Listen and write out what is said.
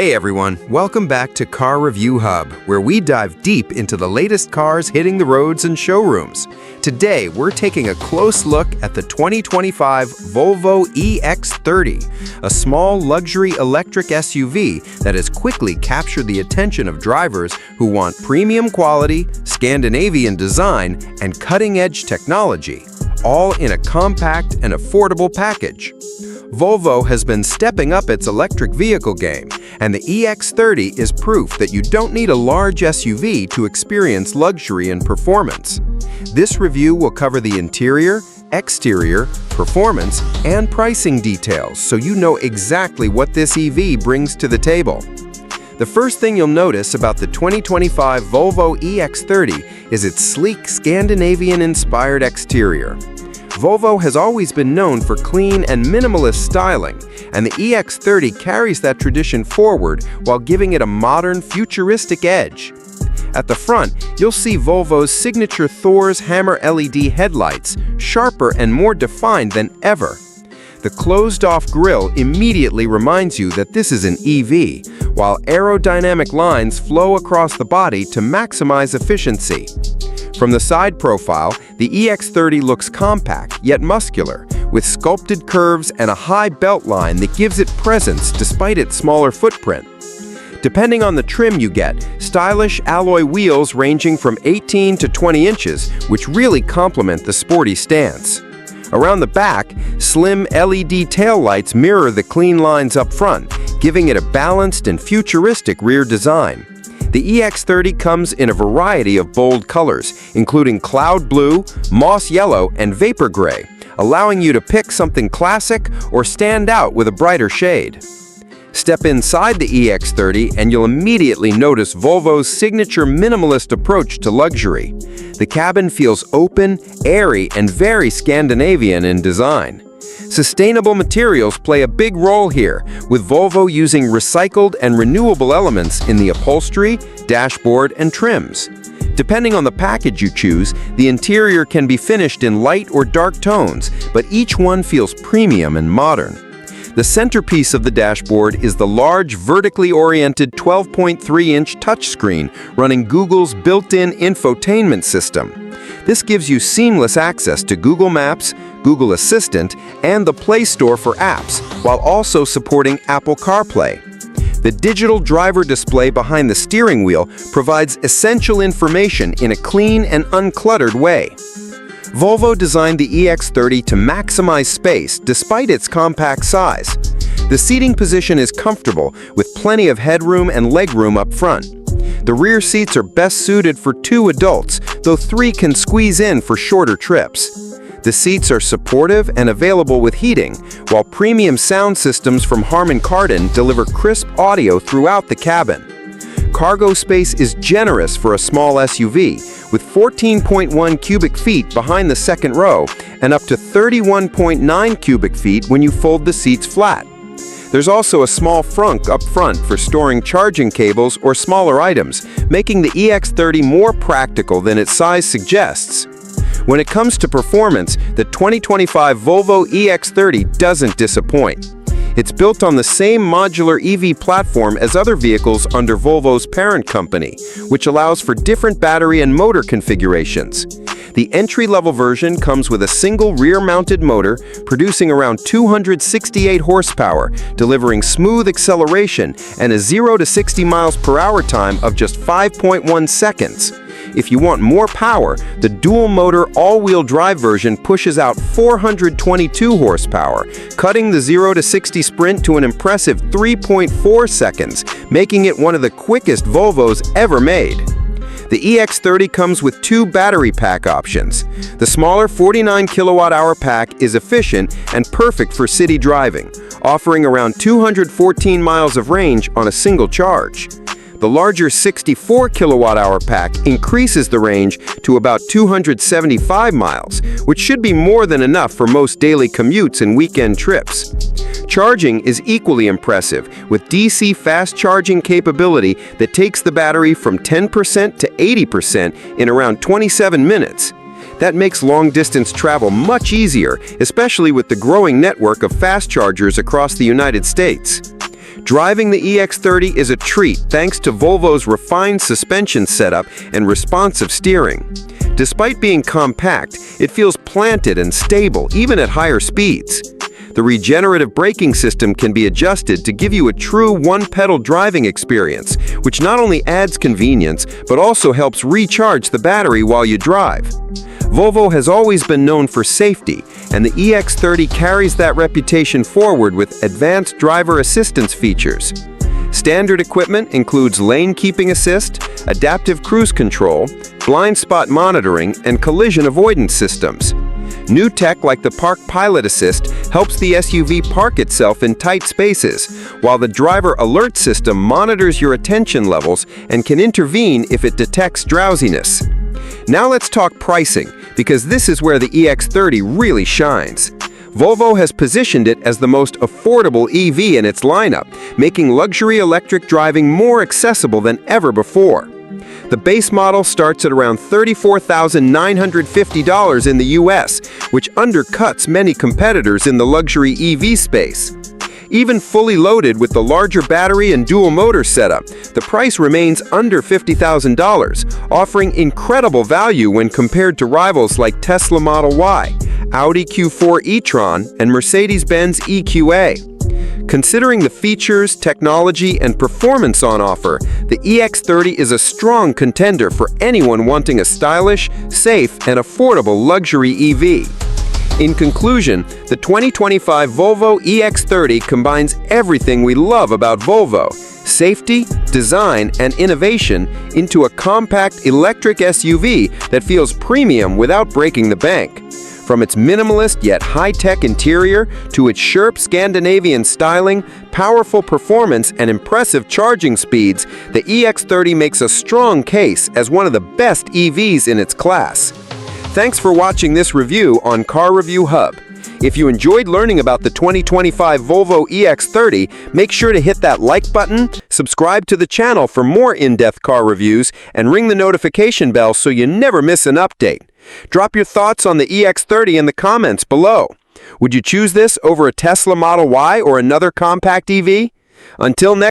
Hey everyone, welcome back to CarReview Hub, where we dive deep into the latest cars hitting the roads and showrooms. Today, we're taking a close look at the 2025 Volvo EX30, a small luxury electric SUV that has quickly captured the attention of drivers who want premium quality, Scandinavian design, and cutting-edge technology, all in a compact and affordable package. Volvo has been stepping up its electric vehicle game, and the EX30 is proof that you don't need a large SUV to experience luxury and performance. This review will cover the interior, exterior, performance, and pricing details so you know exactly what this EV brings to the table. The first thing you'll notice about the 2025 Volvo EX30 is its sleek Scandinavian-inspired exterior. Volvo has always been known for clean and minimalist styling, and the EX30 carries that tradition forward while giving it a modern, futuristic edge. At the front, you'll see Volvo's signature Thor's hammer LED headlights, sharper and more defined than ever. The closed-off grille immediately reminds you that this is an EV, while aerodynamic lines flow across the body to maximize efficiency. From the side profile, the EX30 looks compact yet muscular, with sculpted curves and a high belt line that gives it presence despite its smaller footprint. Depending on the trim you get, stylish alloy wheels ranging from 18 to 20 inches, which really complement the sporty stance. Around the back, slim LED taillights mirror the clean lines up front, giving it a balanced and futuristic rear design. The EX30 comes in a variety of bold colors, including cloud blue, moss yellow, and vapor gray, allowing you to pick something classic or stand out with a brighter shade. Step inside the EX30 and you'll immediately notice Volvo's signature minimalist approach to luxury. The cabin feels open, airy, and very Scandinavian in design. Sustainable materials play a big role here, with Volvo using recycled and renewable elements in the upholstery, dashboard, and trims. Depending on the package you choose, the interior can be finished in light or dark tones, but each one feels premium and modern. The centerpiece of the dashboard is the large, vertically oriented 12.3-inch touchscreen running Google's built-in infotainment system. This gives you seamless access to Google Maps, Google Assistant, and the Play Store for apps, while also supporting Apple CarPlay. The digital driver display behind the steering wheel provides essential information in a clean and uncluttered way. Volvo designed the EX30 to maximize space despite its compact size. The seating position is comfortable, with plenty of headroom and legroom up front. The rear seats are best suited for 2 adults, though 3 can squeeze in for shorter trips. The seats are supportive and available with heating, while premium sound systems from Harman Kardon deliver crisp audio throughout the cabin. Cargo space is generous for a small SUV, with 14.1 cubic feet behind the second row and up to 31.9 cubic feet when you fold the seats flat. There's also a small frunk up front for storing charging cables or smaller items, making the EX30 more practical than its size suggests. When it comes to performance, the 2025 Volvo EX30 doesn't disappoint. It's built on the same modular EV platform as other vehicles under Volvo's parent company, which allows for different battery and motor configurations. The entry-level version comes with a single rear-mounted motor, producing around 268 horsepower, delivering smooth acceleration and a 0 to 60 miles per hour time of just 5.1 seconds. If you want more power, the dual-motor all-wheel drive version pushes out 422 horsepower, cutting the 0 to 60 sprint to an impressive 3.4 seconds, making it one of the quickest Volvos ever made. The EX30 comes with 2 battery pack options. The smaller 49 kilowatt-hour pack is efficient and perfect for city driving, offering around 214 miles of range on a single charge. The larger 64 kilowatt-hour pack increases the range to about 275 miles, which should be more than enough for most daily commutes and weekend trips. Charging is equally impressive, with DC fast charging capability that takes the battery from 10% to 80% in around 27 minutes. That makes long-distance travel much easier, especially with the growing network of fast chargers across the United States. Driving the EX30 is a treat thanks to Volvo's refined suspension setup and responsive steering. Despite being compact, it feels planted and stable even at higher speeds. The regenerative braking system can be adjusted to give you a true one-pedal driving experience, which not only adds convenience, but also helps recharge the battery while you drive. Volvo has always been known for safety, and the EX30 carries that reputation forward with advanced driver assistance features. Standard equipment includes lane keeping assist, adaptive cruise control, blind spot monitoring, and collision avoidance systems. New tech like the Park Pilot Assist helps the SUV park itself in tight spaces, while the driver alert system monitors your attention levels and can intervene if it detects drowsiness. Now let's talk pricing, because this is where the EX30 really shines. Volvo has positioned it as the most affordable EV in its lineup, making luxury electric driving more accessible than ever before. The base model starts at around $34,950 in the US, which undercuts many competitors in the luxury EV space. Even fully loaded with the larger battery and dual motor setup, the price remains under $50,000, offering incredible value when compared to rivals like Tesla Model Y, Audi Q4 e-tron, and Mercedes-Benz EQA. Considering the features, technology, and performance on offer, the EX30 is a strong contender for anyone wanting a stylish, safe, and affordable luxury EV. In conclusion, the 2025 Volvo EX30 combines everything we love about Volvo: safety, design, and innovation into a compact electric SUV that feels premium without breaking the bank. From its minimalist yet high-tech interior to its sharp Scandinavian styling, powerful performance, and impressive charging speeds, the EX30 makes a strong case as one of the best EVs in its class. Thanks for watching this review on CarReview Hub. If you enjoyed learning about the 2025 Volvo EX30, make sure to hit that like button, subscribe to the channel for more in-depth car reviews, and ring the notification bell so you never miss an update. Drop your thoughts on the EX30 in the comments below. Would you choose this over a Tesla Model Y or another compact EV? Until next